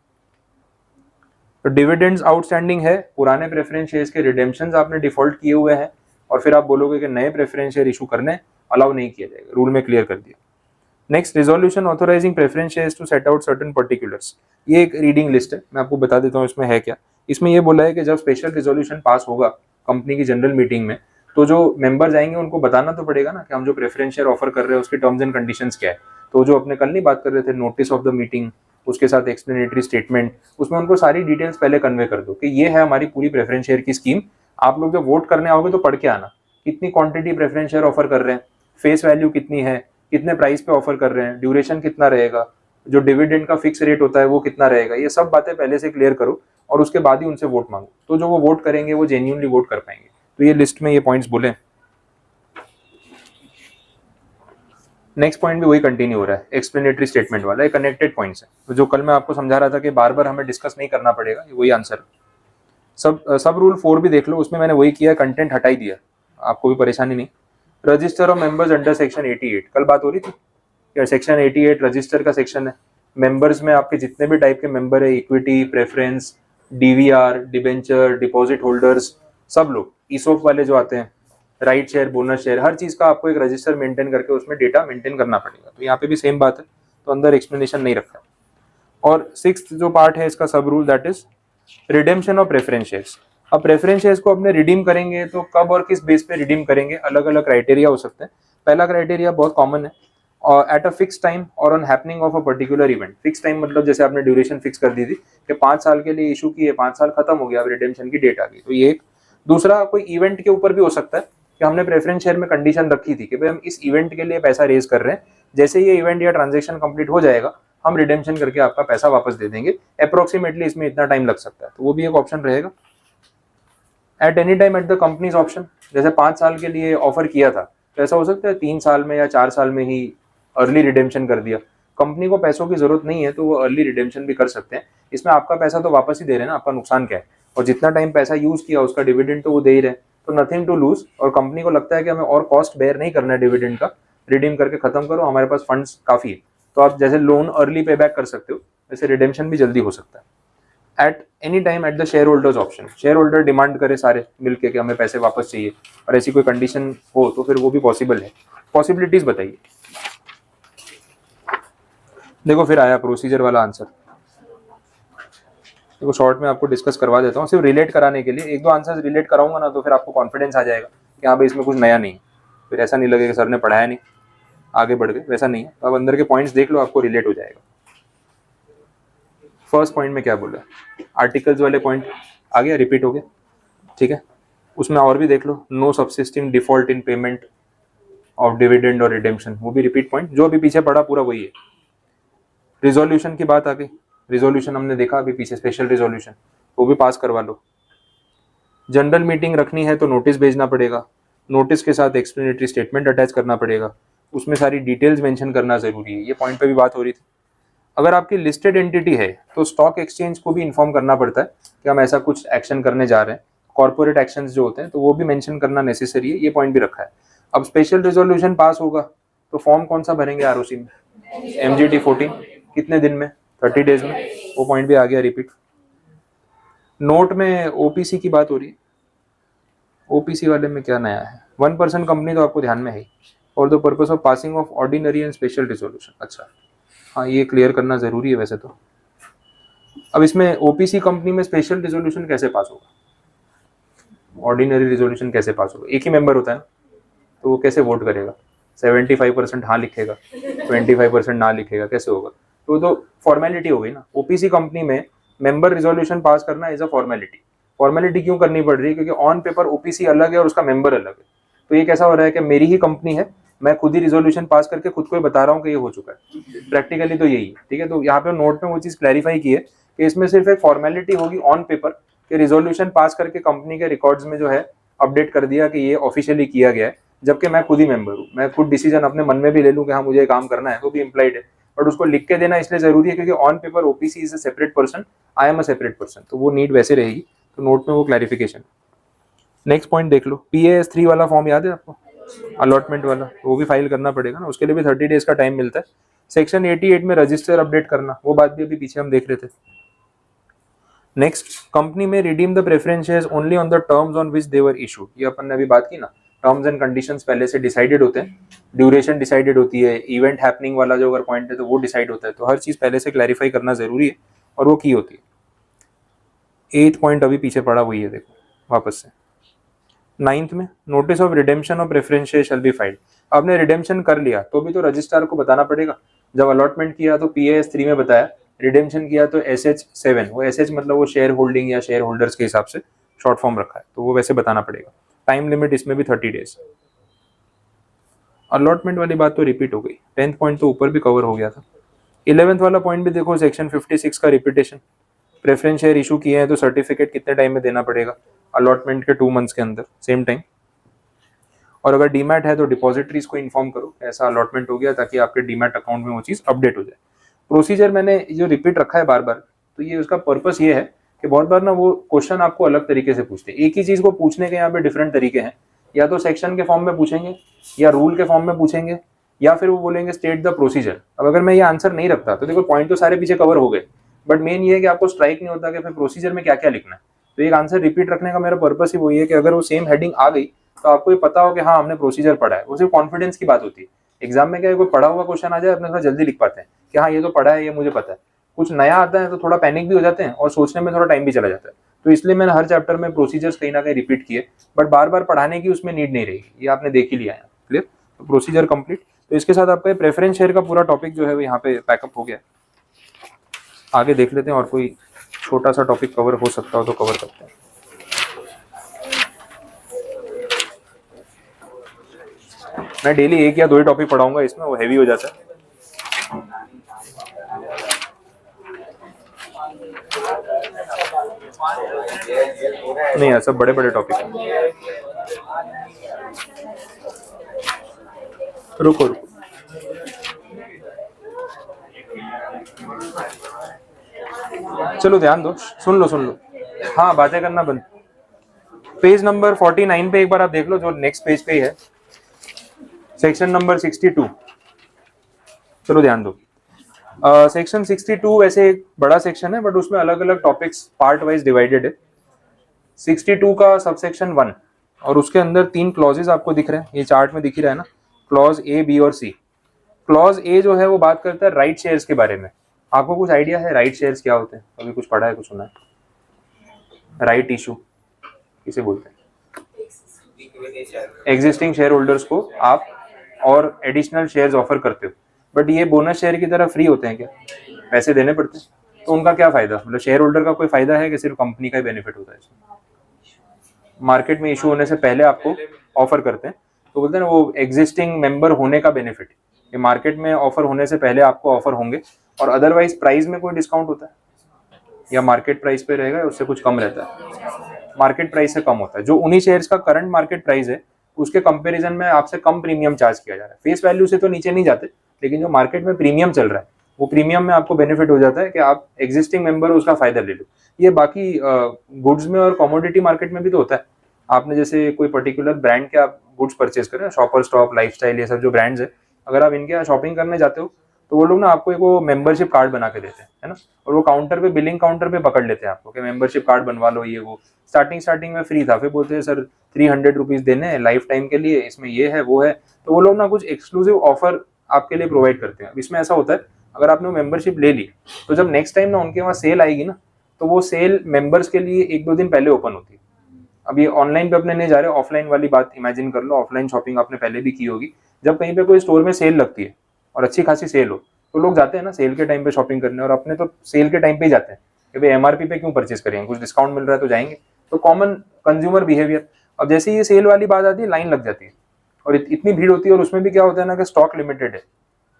तो डिविडेंड्स आउटस्टैंडिंग है, पुराने प्रेफरेंस शेयर्स के रिडेम्पशंस आपने डिफॉल्ट किए हुए हैं, और फिर आप बोलोगे कि नए प्रेफरेंस शेयर इशू करने अलाउ नहीं किया जाएगा, रूल में क्लियर कर दिया। Next, resolution authorizing preference shares to set out certain particulars. ये एक रीडिंग लिस्ट है, मैं आपको बता देता हूँ इसमें है क्या। इसमें ये बोला है कि जब स्पेशल रिजोल्यूशन पास होगा कंपनी की जनरल मीटिंग में, तो जो मेंबर्स आएंगे उनको बताना तो पड़ेगा ना कि हम जो प्रेफरेंस शेयर ऑफर कर रहे हैं उसके टर्म्स एंड कंडीशंस क्या है। तो जो अपने कल नहीं बात कर रहे थे, नोटिस ऑफ द मीटिंग, उसके साथ एक्सप्लेनेटरी स्टेटमेंट, उसमें उनको सारी डिटेल्स पहले कन्वे कर दो कि ये है हमारी पूरी प्रेफरेंस शेयर की स्कीम। आप लोग जब वोट करने आओगे तो पढ़ के आना, कितनी क्वांटिटी प्रेफरेंस शेयर ऑफर कर रहे हैं, फेस वैल्यू कितनी है, कितने प्राइस पे ऑफर कर रहे हैं, ड्यूरेशन कितना रहेगा, जो डिविडेंड का फिक्स रेट होता है वो कितना रहेगा, ये सब बातें पहले से क्लियर करो और उसके बाद ही उनसे वोट मांगो, तो जो वो वोट करेंगे वो जेन्युइनली वोट कर पाएंगे। तो ये लिस्ट में ये पॉइंट्स बोले। नेक्स्ट पॉइंट भी वही कंटिन्यू हो रहा है, एक्सप्लेनेटरी स्टेटमेंट वाला, एक कनेक्टेड पॉइंट्स है। तो जो कल मैं आपको समझा रहा था कि बार बार हमें डिस्कस नहीं करना पड़ेगा, ये वही आंसर। सब रूल 4 भी देख लो, उसमें मैंने वही किया, कंटेंट हटाई दिया, आपको भी परेशानी नहीं। Register of members under section 88, कल बात हो रही थी यार, सेक्शन 88 रजिस्टर का सेक्शन है। मेंबर्स में आपके जितने भी टाइप के मेंबर है, equity, preference, DVR, debenture, deposit holders, सब लोग, ईसोप वाले जो आते हैं, राइट शेयर, बोनस शेयर, हर चीज का आपको एक रजिस्टर मेंटेन करके उसमें डेटा मेंटेन करना पड़ेगा। तो यहाँ पे भी सेम बात है, तो अंदर एक्सप्लेनेशन नहीं रखा। और 6th जो पार्ट है इसका सब rule, that is redemption of preference shares. अब प्रेफरेंस शेयर्स को अपने रिडीम करेंगे तो कब और किस बेस पे रिडीम करेंगे, अलग अलग क्राइटेरिया हो सकते हैं। पहला क्राइटेरिया बहुत कॉमन है, और एट अ फिक्स टाइम और on happening of a particular event. Fix time मतलब जैसे आपने ड्यूरेशन फिक्स कर दी थी कि 5 साल के लिए इशू किए, 5 साल खत्म हो गया, अब रिडेम्पशन की डेट आ गई, तो ये एक। दूसरा कोई इवेंट के ऊपर भी हो सकता है कि हमने प्रेफरेंस शेयर में कंडीशन रखी थी कि भाई हम इस इवेंट के लिए पैसा रेज कर रहे हैं, जैसे ये इवेंट या ट्रांजेक्शन कंप्लीट हो जाएगा हम रिडेम्पशन करके आपका पैसा वापस दे देंगे, अप्रोक्सीमेटली इसमें इतना टाइम लग सकता है, तो वो भी एक ऑप्शन रहेगा। At any time at the companies option, जैसे 5 साल के लिए ऑफर किया था, तो ऐसा हो सकता है 3 साल में या 4 साल में ही अर्ली रिडेम्पशन कर दिया। कंपनी को पैसों की जरूरत नहीं है तो वो अर्ली रिडेम्पशन भी कर सकते हैं, इसमें आपका पैसा तो वापस ही दे रहे हैं ना, आपका नुकसान क्या है, और जितना टाइम पैसा यूज किया उसका डिविडेंड तो वो दे ही रहे, तो नथिंग टू लूज। और कंपनी को लगता है कि हमें और कॉस्ट बेयर नहीं करना है डिविडेंड का, रिडीम करके खत्म करो, हमारे पास फंड्स काफी है। तो आप जैसे लोन अर्ली पे बैक कर सकते हो, वैसे रिडेम्पशन भी जल्दी हो सकता है। At any time at the share holders option, share holder demand करे सारे मिलके कि हमें पैसे वापस चाहिए, और ऐसी कोई कंडीशन हो तो फिर वो भी पॉसिबल है। पॉसिबिलिटीज बताइए। देखो फिर आया प्रोसीजर वाला आंसर, देखो शॉर्ट में आपको डिस्कस करवा देता हूँ, सिर्फ रिलेट कराने के लिए। 1-2 आंसर्स रिलेट कराऊंगा ना तो फिर आपको कॉन्फिडेंस आ जाएगा कि हाँ भाई इसमें कुछ नया नहीं, फिर ऐसा नहीं लगेगा सर ने पढ़ाया नहीं आगे बढ़ गए, वैसा नहीं है। अब अंदर के पॉइंट्स देख लो, आपको रिलेट हो जाएगा। फर्स्ट पॉइंट में क्या बोला, आर्टिकल्स वाले पॉइंट आ गया, रिपीट हो गया, ठीक है। उसमें और भी देख लो, no subsisting default in payment of dividend और रिडेम्पशन, वो भी रिपीट पॉइंट, जो अभी पीछे पढ़ा पूरा वही है। रिजोल्यूशन की बात आ गई, रिजोल्यूशन हमने देखा अभी पीछे, स्पेशल रिजोल्यूशन, वो भी पास करवा लो। जनरल मीटिंग रखनी है तो नोटिस भेजना पड़ेगा, नोटिस के साथ एक्सप्लेनेटरी स्टेटमेंट अटैच करना पड़ेगा, उसमें सारी डिटेल्स मेंशन करना जरूरी है, ये पॉइंट पे भी बात हो रही थी। अगर आपकी लिस्टेड एंटिटी है तो स्टॉक एक्सचेंज को भी इन्फॉर्म करना पड़ता है कि हम ऐसा कुछ एक्शन करने जा रहे हैं, कॉर्पोरेट एक्शंस जो होते हैं तो वो भी मेंशन करना नेसेसरी है, ये पॉइंट भी रखा है। अब स्पेशल रिजोल्यूशन पास होगा तो फॉर्म कौन सा भरेंगे आरओसी में, MGT 14, कितने दिन में, 30 डेज में, वो पॉइंट भी आ गया रिपीट। नोट में ओपीसी की बात हो रही है, ओपीसी वाले में क्या नया है, 1% कंपनी तो आपको ध्यान में है, for the purpose of passing of ordinary and special resolution. अच्छा हाँ, ये क्लियर करना जरूरी है वैसे तो। अब इसमें ओपीसी कंपनी में स्पेशल रिजोल्यूशन कैसे पास होगा, ऑर्डिनरी रिजोल्यूशन कैसे पास होगा, एक ही मेंबर होता है ना, तो वो कैसे वोट करेगा, 75% हाँ लिखेगा, 25% ना लिखेगा, कैसे होगा, तो फॉर्मेलिटी हो गई ना। ओपीसी कंपनी में मेंबर रिजोल्यूशन पास करना इज अ फॉर्मेलिटी। फॉर्मेलिटी क्यों करनी पड़ रही है, क्योंकि ऑन पेपर ओपीसी अलग है और उसका मेंबर अलग है, तो ये कैसा हो रहा है कि मेरी ही कंपनी है, मैं खुद ही रिजोल्यूशन पास करके खुद को ही बता रहा हूँ कि ये हो चुका है, प्रैक्टिकली तो यही है, ठीक है। तो यहाँ पे नोट में वो चीज क्लैरिफाई की है कि इसमें सिर्फ एक फॉर्मेलिटी होगी ऑन पेपर कि रिजोल्यूशन पास करके कंपनी के रिकॉर्ड्स में जो है अपडेट कर दिया कि ये ऑफिशियली किया गया है, जबकि मैं खुद ही मेंबर हूँ, मैं खुद डिसीजन अपने मन में भी ले लूँ कि हाँ मुझे काम करना है, तो भी इम्प्लाइड है, बट उसको लिख के देना इसलिए जरूरी है क्योंकि on paper OPC is a separate person, I am a separate person, तो वो नीड वैसे रहेगी, तो नोट में वो क्लैरिफिकेशन। नेक्स्ट पॉइंट देख लो, PAS 3 वाला फॉर्म याद है आपको, अलॉटमेंट वाला, वो भी फाइल करना पड़ेगा ना, उसके लिए भी 30 डेज का टाइम मिलता है। सेक्शन 88 में रजिस्टर अपडेट करना, वो बात भी अभी पीछे हम देख रहे थे। नेक्स्ट, कंपनी में redeem the preference shares only on the terms on which they were issued, ये अपन ने अभी बात की ना, टर्म्स एंड कंडीशंस पहले से डिसाइडेड होते हैं, ड्यूरेशन डिसाइडेड होती है, इवेंट हैपनिंग वाला जो अगर पॉइंट है तो वो डिसाइड होता है, तो हर चीज पहले से क्लैरिफाई करना जरूरी है और वो की होती है। 8th पॉइंट अभी पीछे पड़ा हुई है, देखो वापस से। 9th में notice of redemption of preference share shall be filed, आपने रिडेम्पशन कर लिया तो भी तो रजिस्ट्रार को बताना पड़ेगा, जब अलॉटमेंट किया तो PAS 3 में बताया, रिडेम्पशन किया तो SH 7, वो SH मतलब वो शेयर होल्डिंग या शेयर होल्डर्स के हिसाब से शॉर्ट फॉर्म रखा है, तो वो वैसे बताना पड़ेगा। टाइम लिमिट इसमें भी 30 डेज। अलॉटमेंट वाली बात तो रिपीट हो गई, 10th पॉइंट तो ऊपर भी कवर हो गया था। 11th वाला पॉइंट भी देखो, सेक्शन 56 का रिपीटेशन, प्रेफरेंस शेयर इशू किए हैं तो सर्टिफिकेट कितने टाइम में देना पड़ेगा, अलॉटमेंट के 2 मंथ्स के अंदर सेम टाइम। और अगर डीमैट है तो डिपॉजिटरीज को इन्फॉर्म करो ऐसा अलॉटमेंट हो गया, ताकि आपके डीमैट अकाउंट में वो चीज़ अपडेट हो जाए। प्रोसीजर मैंने जो रिपीट रखा है बार बार, तो ये उसका पर्पस ये है कि बहुत बार ना वो क्वेश्चन आपको अलग तरीके से पूछते हैं, एक ही चीज़ को पूछने के यहाँ पे डिफरेंट तरीके हैं, या तो सेक्शन के फॉर्म में पूछेंगे, या रूल के फॉर्म में पूछेंगे, या फिर वो बोलेंगे स्टेट द प्रोसीजर। अब अगर मैं ये आंसर नहीं रखता तो देखो पॉइंट तो सारे पीछे कवर हो गए, बट मेन ये है कि आपको स्ट्राइक नहीं होता कि फिर प्रोसीजर में क्या क्या लिखना है। तो एक आंसर रिपीट रखने का मेरा पर्पस ही वही है कि अगर वो सेम हेडिंग आ गई तो आपको ये पता हो कि हाँ हमने प्रोसीजर पढ़ा है। वो सिर्फ कॉन्फिडेंस की बात होती है। एग्जाम में क्या है, कोई पढ़ा हुआ क्वेश्चन आ जाए अपने थोड़ा जल्दी लिख पाते हैं कि हाँ ये तो पढ़ा है, ये मुझे पता है। कुछ नया आता है तो थोड़ा पैनिक भी हो जाते हैं और सोचने में थोड़ा टाइम भी चला जाता है। तो इसलिए मैंने हर चैप्टर में प्रोसीजर्स कहीं ना कहीं रिपीट किए, बट बार बार पढ़ाने की उसमें नीड नहीं रहेगी, ये आपने देख ही लिया है। क्लियर? तो प्रोसीजर कंप्लीट। तो इसके साथ आपका प्रेफरेंस शेयर का पूरा टॉपिक जो है वो यहाँ पे पैकअप हो गया। आगे देख लेते हैं और कोई छोटा सा टॉपिक कवर हो सकता हो तो कवर करते हैं। मैं डेली एक या दो ही टॉपिक पढ़ाऊंगा, इसमें वो हैवी हो जाता है। नहीं यार, सब बड़े बड़े टॉपिक हैं। रुको रुको, चलो ध्यान दो, सुन लो। हाँ बातें करना बंद। पेज नंबर 49 पे एक बार आप देख लो, जो नेक्स्ट पेज पे ही है, सेक्शन नंबर 62। चलो ध्यान दो। सेक्शन 62 वैसे एक बड़ा सेक्शन है, बट उसमें अलग अलग टॉपिक्स पार्ट वाइज डिवाइडेड है। 62 का सबसेक्शन 1, और उसके अंदर 3 क्लॉजेज आपको दिख रहे हैं, ये चार्ट में दिख ही रहा है ना, क्लॉज ए, बी और सी। क्लॉज ए जो है वो बात करता है राइट शेयर्स के बारे में। आपको कुछ आइडिया है राइट शेयर्स क्या होते हैं? अभी कुछ पढ़ा है, कुछ सुना है? राइट इशू किसे बोलते हैं? एग्जिस्टिंग शेयर होल्डर्स को आप और एडिशनल शेयर्स ऑफर करते हो, बट ये बोनस शेयर की तरह फ्री होते हैं क्या? पैसे देने पड़ते हैं। तो उनका क्या फायदा, मतलब शेयर होल्डर का कोई फायदा है कि सिर्फ कंपनी का ही बेनिफिट होता है इसमें? मार्केट में इशू होने से पहले आपको ऑफर करते हैं, तो बोलते हैं ना वो एग्जिस्टिंग मेंबर होने का बेनिफिट, ये मार्केट में ऑफर होने से पहले आपको ऑफर होंगे। और अदरवाइज प्राइस में कोई डिस्काउंट होता है या मार्केट प्राइस पे रहेगा, उससे कुछ कम रहता है? मार्केट प्राइस से कम होता है। जो उन्हीं शेयर्स का करंट मार्केट प्राइस है उसके कंपैरिजन में आपसे कम प्रीमियम चार्ज किया जा रहा है। फेस वैल्यू से तो नीचे नहीं जाते, लेकिन जो मार्केट में प्रीमियम चल रहा है वो प्रीमियम में आपको बेनिफिट हो जाता है कि आप एग्जिस्टिंग मेंबर उसका फायदा ले लो। ये बाकी गुड्स में और कमोडिटी मार्केट में भी तो होता है। आपने जैसे कोई पर्टिकुलर ब्रांड के आप गुड्स परचेज करें, शॉपर स्टॉप, लाइफस्टाइल, ये सब जो ब्रांड्स है, अगर आप इनके यहाँ शॉपिंग करने जाते हो तो वो लोग ना आपको एक वो मेंबरशिप कार्ड बना के देते हैं, है ना, और वो काउंटर पे, बिलिंग काउंटर पे पकड़ लेते हैं आपको कि मेंबरशिप कार्ड बनवा लो। ये वो स्टार्टिंग में फ्री था, फिर बोलते हैं सर 300 रुपीज देने हैं लाइफ टाइम के लिए, इसमें ये है वो है। तो वो लोग ना कुछ एक्सक्लूसिव ऑफर आपके लिए प्रोवाइड करते हैं। इसमें ऐसा होता है, अगर आपने मेंबरशिप ले ली तो जब नेक्स्ट टाइम ना उनके वहाँ सेल आएगी ना, तो वो सेल मेंबर्स के लिए 1-2 दिन पहले ओपन होती है। अब ये ऑनलाइन पे अपने नहीं जा रहे, ऑफलाइन वाली बात इमेजिन कर लो। ऑफलाइन शॉपिंग आपने पहले भी की होगी, जब कहीं पे कोई स्टोर में सेल लगती है और अच्छी खासी सेल हो तो लोग जाते हैं ना सेल के टाइम पे शॉपिंग करने, और अपने तो सेल के टाइम पे ही जाते हैं कि भाई एमआरपी पे क्यों परचेज करेंगे, कुछ डिस्काउंट मिल रहा है तो जाएंगे। तो कॉमन कंज्यूमर बिहेवियर। अब जैसे ये सेल वाली बात आती है, लाइन लग जाती है और इतनी भीड़ होती है, और उसमें भी क्या होता है ना कि स्टॉक लिमिटेड है।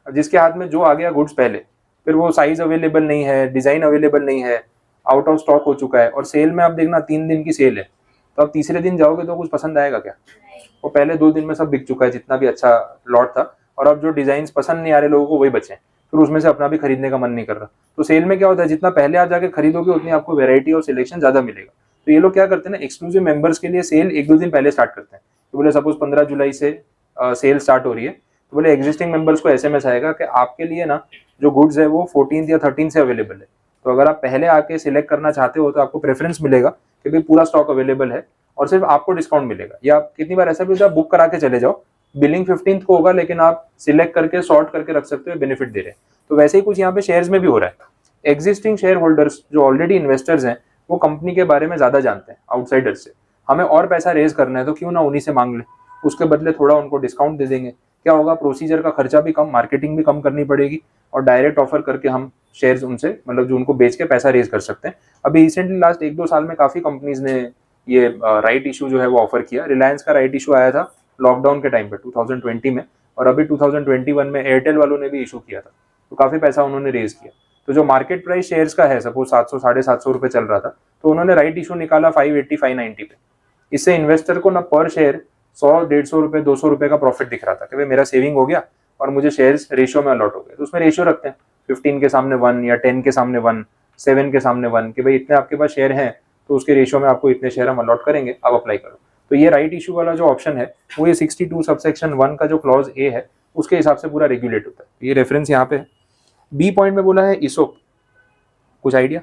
जिसके हाथ में जो आ गया गुड्स पहले, फिर वो साइज अवेलेबल नहीं है, डिजाइन अवेलेबल नहीं है, आउट ऑफ स्टॉक हो चुका है। और सेल में आप देखना 3 दिन की सेल है, तो आप तीसरे दिन जाओगे तो कुछ पसंद आएगा क्या? वो पहले 2 दिन में सब बिक चुका है जितना भी अच्छा लॉट था, और अब जो डिजाइन पसंद नहीं आ रहे लोगों को वही बचे, फिर उसमें से अपना भी खरीदने का मन नहीं कर रहा। तो सेल में क्या होता है, जितना पहले आप जाके खरीदोगे उतनी आपको वेरायटी और सिलेक्शन ज्यादा मिलेगा। तो ये लोग क्या करते हैं ना, एक्सक्लूसिव मेंबर्स के लिए सेल 1-2 दिन पहले स्टार्ट करते हैं। तो बोले सपोज 15 जुलाई से सेल स्टार्ट हो रही है, तो बोले एग्जिस्टिंग मेंबर्स को एसएमएस आएगा कि आपके लिए ना जो गुड्स है वो 14 या 13 से अवेलेबल है। तो अगर आप पहले आके सिलेक्ट करना चाहते हो तो आपको प्रेफरेंस मिलेगा कि भाई पूरा स्टॉक अवेलेबल है, और सिर्फ आपको डिस्काउंट मिलेगा। या कितनी बार ऐसा भी होता है, बुक करा के चले जाओ, बिलिंग 15 को होगा, लेकिन आप सिलेक्ट करके सॉर्ट करके रख सकते हो, बेनिफिट दे रहे हैं। तो वैसे ही कुछ यहाँ पे शेयर्स में भी हो रहा है। एग्जिस्टिंग शेयर होल्डर्स जो ऑलरेडी इन्वेस्टर्स हैं वो कंपनी के बारे में ज्यादा जानते हैं आउटसाइडर्स से। हमें और पैसा रेज करना है तो क्यों ना उन्हीं से मांग ले, उसके बदले थोड़ा उनको डिस्काउंट दे देंगे। क्या होगा, प्रोसीजर का खर्चा भी कम, मार्केटिंग भी कम करनी पड़ेगी, और डायरेक्ट ऑफर करके हम शेयर्स उनसे, मतलब जो उनको बेच के पैसा रेज कर सकते हैं। अभी रिसेंटली लास्ट 1-2 साल में काफी कंपनीज ने ये राइट इशू जो है वो ऑफर किया। रिलायंस का राइट इशू आया था लॉकडाउन के टाइम पे 2020 में, और अभी 2021 में एयरटेल वालों ने भी इशू किया था। तो काफ़ी पैसा उन्होंने रेज किया। तो जो मार्केट प्राइस शेयर्स का है, सपोज 700 750 रुपये चल रहा था, तो उन्होंने राइट इशू निकाला 580 590 पे। इससे इन्वेस्टर को ना पर शेयर 100 150 रुपये 200 रुपये का प्रॉफिट दिख रहा था कि भाई मेरा सेविंग हो गया और मुझे शेयर्स रेशियो में अलॉट हो गए। तो उसमें रेशियो रखते हैं 15 के सामने 1 या 10 के सामने 1, 7 के सामने 1, कि भाई इतने आपके पास शेयर हैं तो उसके रेशियो में आपको इतने शेयर हम अलॉट करेंगे, आप अप्लाई करो। तो ये राइट इशू वाला जो ऑप्शन है वो ये 62 सबसेक्शन 1 का जो क्लॉज ए है उसके हिसाब से पूरा रेगुलेट होता है। ये रेफरेंस यहाँ पे है। बी पॉइंट में बोला है ईसोप, कुछ idea?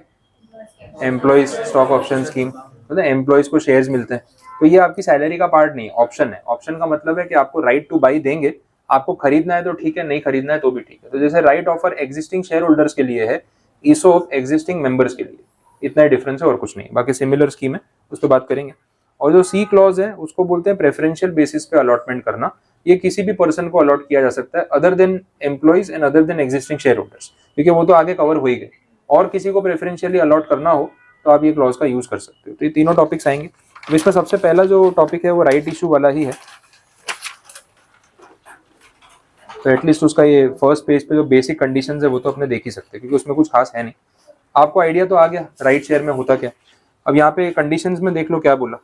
Employees stock option scheme, मतलब एम्प्लॉइज को शेयर्स मिलते हैं। तो ये आपकी सैलरी का पार्ट नहीं, ऑप्शन है। ऑप्शन का मतलब है कि आपको राइट टू बाई देंगे, आपको खरीदना है तो ठीक है, नहीं खरीदना है तो भी ठीक है। तो जैसे right offer existing share holders के लिए है, ईसोप एग्जिस्टिंग मेंबर्स के लिए, इतना ही डिफरेंस है और कुछ नहीं। बाकी सिमिलर स्कीम है, उस पर बात करेंगे। और जो सी क्लॉज है उसको बोलते हैं प्रेफरेंशियल बेसिस पे अलॉटमेंट करना। ये किसी भी पर्सन को अलॉट किया जा सकता है other than employees and other than existing share holders, क्योंकि वो तो आगे कवर हो ही गए। और किसी को प्रेफरेंशियली अलॉट करना हो तो आप ये क्लॉज का यूज कर सकते हो। तो ये तीनों टॉपिक्स आएंगे। अब इसमें सबसे पहला जो टॉपिक है वो राइट इशू वाला ही है। तो एटलीस्ट उसका ये फर्स्ट पेज पे जो बेसिक कंडीशंस है वो तो अपने देख ही सकते हैं, क्योंकि उसमें कुछ खास है नहीं। आपको आइडिया तो आ गया राइट शेयर में होता क्या। अब यहाँ पे कंडीशंस में देख लो क्या बोला।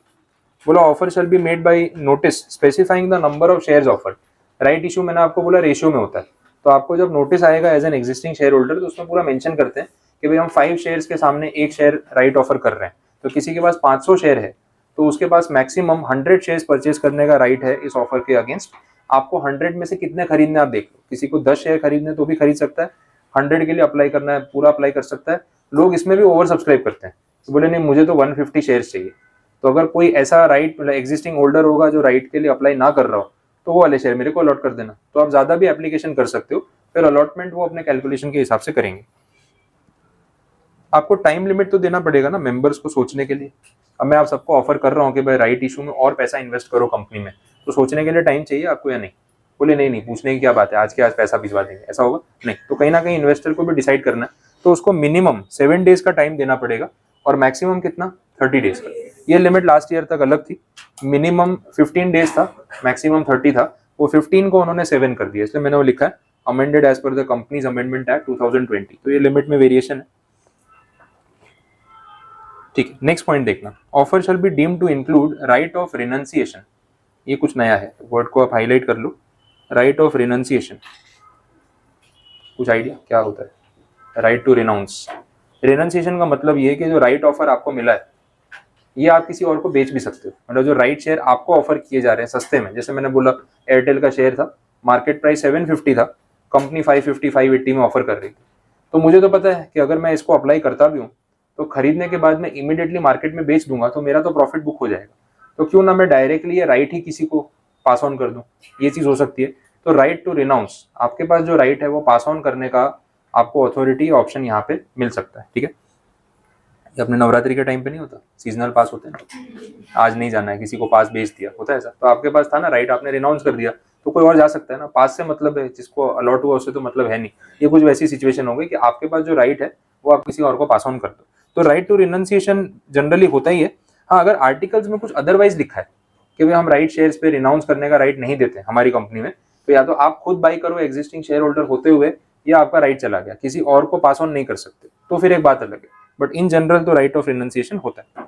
Offer shall be made by notice specifying the number of shares offered. Right issue मैंने आपको बोला रेशियो में होता है। तो आपको जब नोटिस आएगा as an existing share holder तो उसमें पूरा मेंशन करते हैं कि भाई हम 5 शेयर्स के सामने एक शेयर राइट ऑफर कर रहे हैं। तो किसी के पास 500 शेयर है तो उसके पास मैक्सिमम 100 शेयर्स परचेज करने का राइट है इस ऑफर के अगेंस्ट। आपको 100 में से कितने खरीदने आप देख लो। किसी को 10 शेयर खरीदने तो भी खरीद सकता है, 100 के लिए अप्लाई करना है पूरा अप्लाई कर सकता है। लोग इसमें भी ओवर सब्सक्राइब करते हैं, तो बोले नहीं मुझे तो 150 शेयर्स चाहिए। तो अगर कोई ऐसा राइट मतलब एग्जिस्टिंग होल्डर होगा जो राइट के लिए अप्लाई ना कर रहा हो तो वो वाले शेयर मेरे को अलॉट कर देना। तो आप ज्यादा भी एप्लीकेशन कर सकते हो, फिर अलॉटमेंट वो अपने कैलकुलेशन के हिसाब से करेंगे। आपको टाइम लिमिट तो देना पड़ेगा ना मेंबर्स को सोचने के लिए। अब मैं आप सबको ऑफर कर रहा हूँ कि भाई राइट इशू में और पैसा इन्वेस्ट करो कंपनी में, तो सोचने के लिए टाइम चाहिए आपको या नहीं? बोले नहीं पूछने की क्या बात है, आज के आज पैसा भिजवा देंगे, ऐसा होगा नहीं। तो कहीं ना कहीं इन्वेस्टर को भी डिसाइड करना है, तो उसको मिनिमम 7 डेज का टाइम देना पड़ेगा और मैक्सिमम कितना 30 डेज का। ये लिमिट लास्ट ईयर तक अलग थी, मिनिमम 15 डेज था, मैक्सिमम 30 था। वो 15 को उन्होंने 7 कर दिया, इसलिए मैंने वो लिखा है amended as per the companies amendment act 2020। तो ये लिमिट में वेरिएशन है, ठीक है। नेक्स्ट पॉइंट देखना, offer shall be deemed to include right of renunciation. ये कुछ नया है, वर्ड को आप हाईलाइट कर लो, राइट ऑफ रिनंसिएशन। कुछ आइडिया क्या होता है? Right to renounce. रिनंसिएशन का मतलब ये है कि जो राइट ऑफर आपको मिला है ये आप किसी और को बेच भी सकते हो। मतलब जो राइट शेयर आपको ऑफर किए जा रहे हैं सस्ते में, जैसे मैंने बोला एयरटेल का शेयर था, मार्केट प्राइस 750 था, कंपनी 550 580 में ऑफर कर रही थी। तो मुझे तो पता है कि अगर मैं इसको अप्लाई करता भी हूँ तो खरीदने के बाद मैं इमीडिएटली मार्केट में बेच दूंगा तो मेरा तो प्रॉफिट बुक हो जाएगा। तो क्यों ना मैं डायरेक्टली ये राइट ही किसी को पास ऑन कर दूं, ये चीज हो सकती है। तो राइट टू रिनाउंस, आपके पास जो राइट है वो पास ऑन करने का आपको अथॉरिटी ऑप्शन यहाँ पे मिल सकता है, ठीक है। ये अपने नवरात्रि के टाइम पे नहीं होता, सीजनल पास होते हैं ना, आज नहीं जाना है किसी को पास बेच दिया, होता है ऐसा। तो आपके पास था ना राइट, आपने रिनाउंस कर दिया तो कोई और जा सकता है ना। पास से मतलब है, जिसको अलॉट हुआ उससे तो मतलब है नहीं। ये कुछ वैसी सिचुएशन हो गई कि आपके पास जो राइट है वो आप किसी और को पास ऑन कर दो। तो राइट टू रिनाउंसिएशन जनरली होता ही है। हाँ, अगर आर्टिकल्स में कुछ अदरवाइज लिखा है कि भाई हम राइट शेयर्स पे रिनाउंस करने का राइट नहीं देते हमारी कंपनी में, तो या तो आप खुद बाई करो एग्जिस्टिंग शेयर होल्डर होते हुए, या आपका राइट चला गया, किसी और को पास ऑन नहीं कर सकते, तो फिर एक बात अलग है। बट इन जनरल तो राइट ऑफ रिनाउंसिएशन होता है,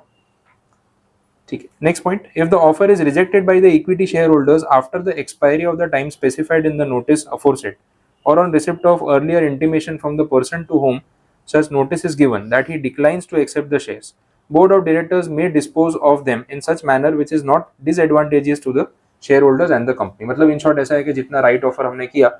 ठीक है। Next point, if the offer is rejected by the equity share holders after the expiry of the time specified in the notice aforesaid और on receipt of earlier intimation from the person to whom such notice is given that he declines to accept the shares, board of directors may dispose of them in such manner which is not disadvantageous to the shareholders and the company। मतलब इन शॉर्ट ऐसा है कि जितना राइट ऑफर हमने किया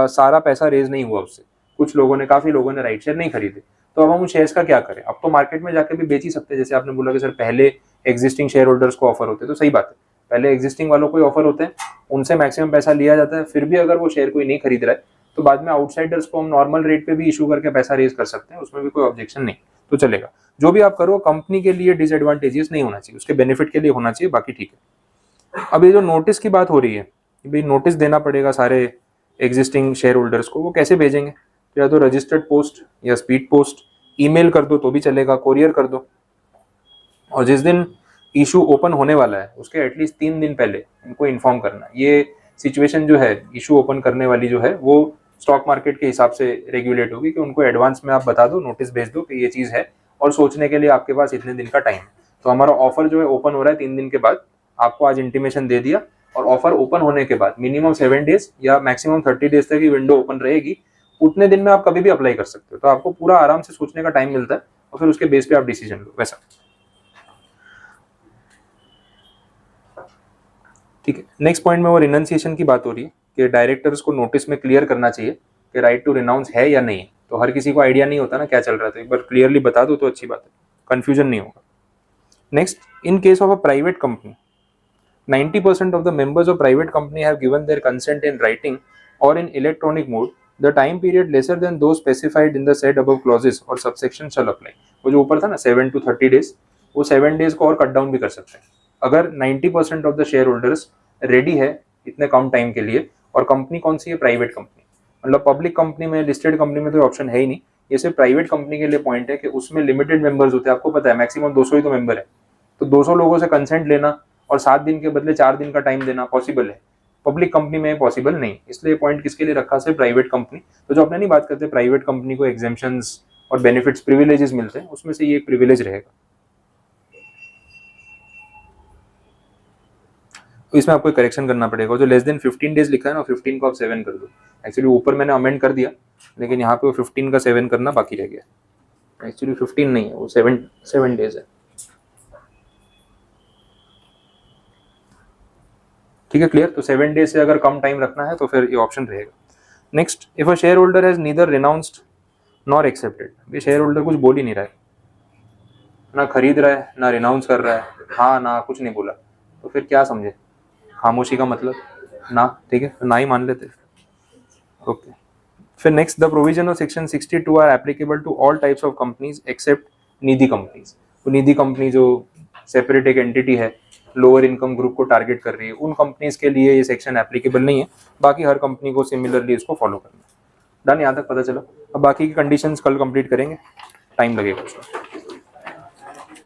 सारा पैसा रेज नहीं हुआ उससे, कुछ लोगों ने, काफी लोगों ने राइट शेयर नहीं खरीदे, तो अब हम उन शेयर्स का क्या करें? अब तो मार्केट में जाके भी बेच ही सकते हैं। जैसे आपने बोला कि सर पहले एग्जिस्टिंग शेयर होल्डर्स को ऑफर होते हैं, तो सही बात है, पहले एग्जिस्टिंग वालों को ऑफर होते हैं, उनसे मैक्सिमम पैसा लिया जाता है, फिर भी अगर वो शेयर कोई नहीं खरीद रहा है तो बाद में आउटसाइडर्स को हम नॉर्मल रेट पे भी इशू करके पैसा रेज कर सकते हैं, उसमें भी कोई ऑब्जेक्शन नहीं, तो चलेगा। जो भी आप करो कंपनी के लिए डिसएडवांटेजेस नहीं होना चाहिए, उसके बेनिफिट के लिए होना चाहिए, बाकी ठीक है। अब ये जो नोटिस की बात हो रही है, भाई नोटिस देना पड़ेगा सारे एग्जिस्टिंग शेयर होल्डर्स को, वो कैसे भेजेंगे? तो या तो रजिस्टर्ड पोस्ट या स्पीड पोस्ट, ईमेल कर दो तो भी चलेगा, कोरियर कर दो। और जिस दिन इशू ओपन होने वाला है उसके एटलीस्ट 3 दिन पहले इनको इन्फॉर्म करना। ये सिचुएशन जो है इशू ओपन करने वाली जो है वो स्टॉक मार्केट के हिसाब से रेगुलेट होगी कि उनको एडवांस में आप बता दो, नोटिस भेज दो कि ये चीज़ है और सोचने के लिए आपके पास इतने दिन का टाइम है। तो हमारा ऑफर जो है ओपन हो रहा है 3 दिन के बाद, आपको आज इंटीमेशन दे दिया और ऑफर ओपन होने के बाद मिनिमम 7 डेज या मैक्सिमम 30 डेज तक की विंडो ओपन रहेगी। उतने दिन में आप कभी भी अप्लाई कर सकते हो, तो आपको पूरा आराम से सोचने का टाइम मिलता है और फिर उसके बेस पे आप डिसीजन लो वैसा। ठीक है, नेक्स्ट पॉइंट में वो रिनंसिएशन की बात हो रही है कि डायरेक्टर्स को नोटिस में क्लियर करना चाहिए कि राइट टू रिनाउंस है या नहीं है। तो हर किसी को आइडिया नहीं होता ना क्या चल रहा था, एक बार क्लियरली बता दो तो अच्छी बात है, कंफ्यूजन नहीं होगा। Next, in case of a private company 90% of the members of private company have given their consent in writing or in electronic mode. The time period lesser than those specified in the said above clauses or subsection shall apply. वो जो ऊपर था ना 7 to 30 days, वो 7 days को और कट डाउन भी कर सकते हैं अगर 90% of the share holders ready है इतने कम टाइम के लिए। और कंपनी कौन सी है? Private company. मतलब पब्लिक कंपनी में, लिस्टेड कंपनी में तो ऑप्शन है ही नहीं, ये सिर्फ प्राइवेट कंपनी के लिए पॉइंट है कि उसमें लिमिटेड मेंबर्स होते हैं। आपको पता है मैक्सिमम 200 ही तो मेंबर है, तो 200 लोगों से कंसेंट लेना और 7 दिन के बदले 4 दिन का टाइम देना पॉसिबल है, पब्लिक कंपनी में पॉसिबल नहीं। इसलिए पॉइंट किसके लिए रखा? सिर्फ प्राइवेट कंपनी। तो जो अपने नहीं बात करते प्राइवेट कंपनी को एग्जेम्पशंस और बेनिफिट्स, प्रिविलेजेस मिलते हैं, उसमें से ये एक प्रिविलेज रहेगा। तो इसमें आपको करेक्शन करना पड़ेगा, जो लेस देन 15 डेज लिखा है ना, 15 को आप 7 कर दो। एक्चुअली ऊपर मैंने अमेंड कर दिया, लेकिन यहाँ पे वो 15 का 7 करना बाकी रह गया। एक्चुअली 15 नहीं है, वो 7 डेज है। ठीक है, क्लियर? तो 7 डेज से अगर कम टाइम रखना है तो फिर ये ऑप्शन रहेगा। Next, if a share holder has neither renounced nor accepted, ये शेयर होल्डर कुछ बोल ही नहीं रहा है, ना खरीद रहा है ना रिनाउंस कर रहा है, हाँ ना कुछ नहीं बोला, तो फिर क्या समझे खामोशी का मतलब? ना, ठीक है, तो ना ही मान लेते। ओके, फिर next, the provision of section 62 are applicable to all types of companies except Nidhi companies. तो निधि कंपनी जो सेपरेट एक एंटिटी है, लोअर इनकम ग्रुप को टारगेट कर रही है, उन कंपनीज के लिए ये सेक्शन एप्लीकेबल नहीं है। बाकी हर कंपनी को सिमिलरली इसको फॉलो करना है। डन, यहाँ तक पता चला। अब बाकी की कंडीशंस कल कंप्लीट करेंगे, टाइम लगेगा उसमें।